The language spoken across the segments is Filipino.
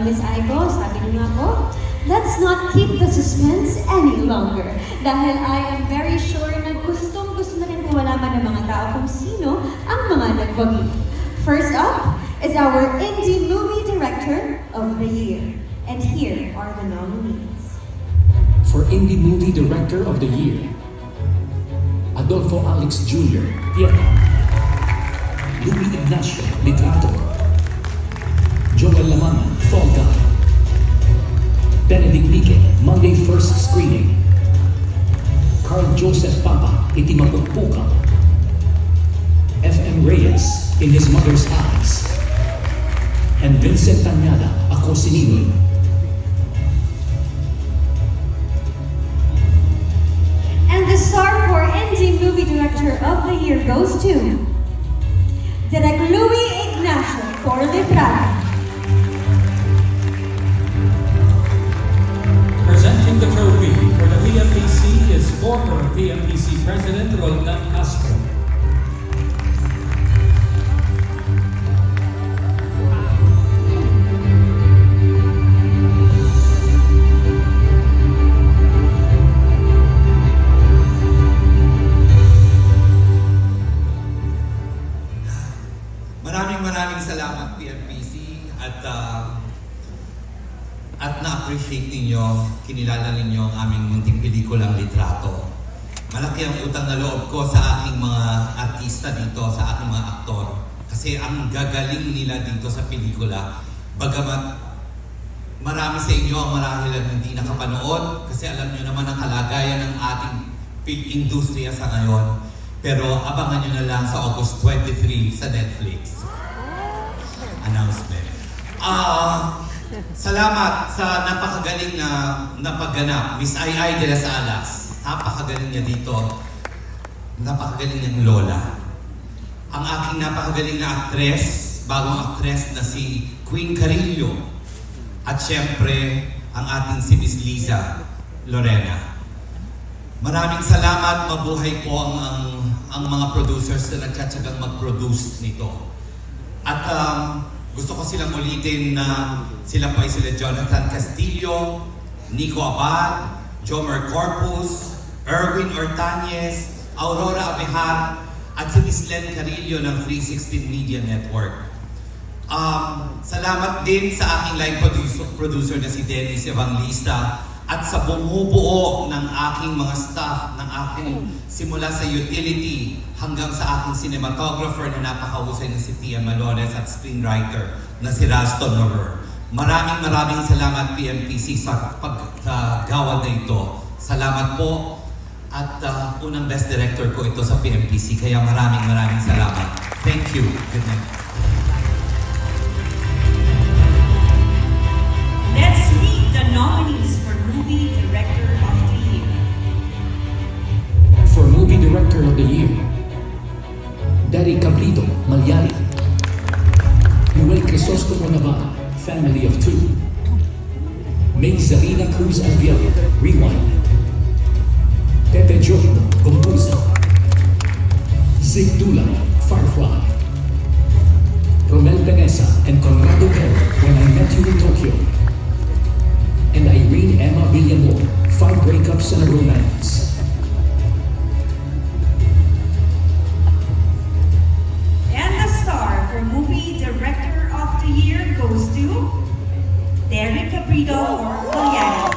Miss Aiko, sabi niyo nga po, let's not keep the suspense any longer. Dahil I am very sure na gustong-gusto na rin po malaman ng mga tao kung sino ang mga nagwagi. First up is our Indie Movie Director of the Year. And here are the nominees. For Indie Movie Director of the Year, Adolfo Alex Jr., Pieta. Louis Ignacio, Litrato. Joel Lamaman, Fall Guy. Benedict Nique, Monday First Screening. Carl Joseph Papa, Itimapukpuka. F.M. Reyes, In His Mother's Eyes. And Vincent Tañada, Ako Si Ninoy. And the star for Indie Movie Director of the Year goes to Direk Louis Ignacio for Litrato. Presenting the trophy for the PMPC is former PMPC President Roldan Castro. Maraming salamat PMPC at na-appreciate ninyo, kinilala ninyo ang aming munting pelikulang Litrato. Malaki ang utang na loob ko sa aking mga artista dito, sa aking mga aktor. Kasi ang gagaling nila dito sa pelikula. Bagamat marami sa inyo ang marahil ang hindi nakapanood, kasi alam nyo naman ang kalagayan ng ating film industriya sa ngayon. Pero abangan nyo na lang sa August 23 sa Netflix. Announcement. Salamat sa napakagaling na pagganap, Miss Ai de las Alas. Napakagaling niya dito. Napakagaling niyang lola. Ang aking napakagaling na aktres, bagong aktres na si Queen Carillo. At syempre, ang ating si Miss Liza Lorena. Maraming salamat, mabuhay po ang mga producers na nagtsatsagang mag-produce nito. At gusto ko silang ulitin na sila po ay sila Jonathan Castillo, Nico Abad, Jomer Corpus, Erwin Ortañez, Aurora Abehar, at si Miss Len Carillo ng 316 Media Network. Salamat din sa aking line producer na si Dennis Evangelista at sa bumubuo ng aking mga staff, ng aking simula sa utility hanggang sa aking cinematographer na napakahusay na si Tia Malones at screenwriter na si Raston Nover. Maraming salamat PMPC sa paggawad na ito. Salamat po at unang best director ko ito sa PMPC kaya maraming salamat. Thank you. Good night. Let's meet the nominees for Movie Director of the Year. For Movie Director of the Year, Dari Cabrito, Malyari. Noel Crisostomo Navarro, Family of Two. May Zarina Cruz Albiel, Rewind. Pepe Giorno, Compusa. Zig Dulay, Firefly. Romel Benessa and Conrado Guerra, When I Met You in Tokyo. And Irene Emma Villamor, 5 Breakups and a Romance. And the star for Movie Director of the Year goes to Derek Cabrito or Malyari.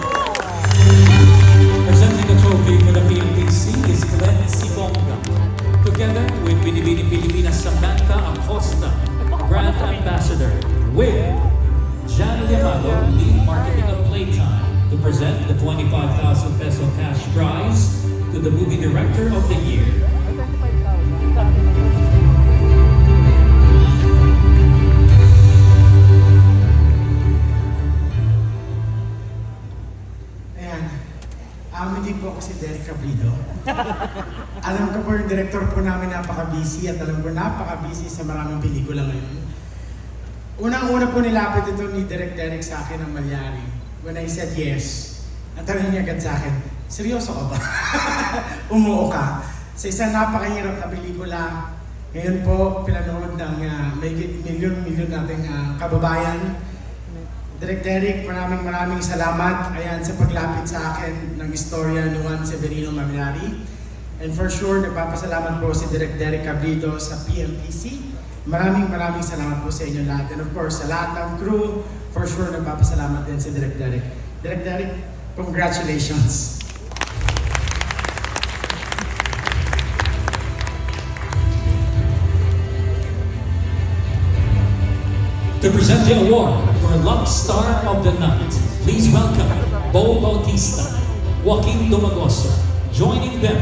Presenting the trophy for the PMPC is Glenn Sibonga. Together with Binibini Pilipinas Samantha Acosta, Brand Ambassador, with Jan Llamado, Lead Marketing of Playtime, to present the 25,000 peso cash prize to the Movie Director of the Year. Ayan. Hindi po ako si Derek Cabrito. Alam ko po yung director po namin napaka-busy at alam ko napaka-busy sa maraming pelikula ngayon. Unang-una po nilapit ito ni Derek sa akin ng Malyari. When I said yes, natanong niya agad sa akin, seryoso ka ba? Umuo ka. Sa isang napakahirap na pelikula, ngayon po pinanood ng milyon nating kababayan. Direk Derek, maraming salamat ayan sa paglapit sa akin ng istorya ni Juan Severino Malyari. And for sure, nagpapasalamat po si Direk Derek Cabrido sa PMPC. Maraming salamat po sa inyo lahat. And of course, sa lahat ng crew, for sure, nagpapasalamat din si Direk Derek. Direk Derek, congratulations! To present the award for Love Star of the Night, please welcome Bo Bautista, Joaquin Domagoso. Joining them,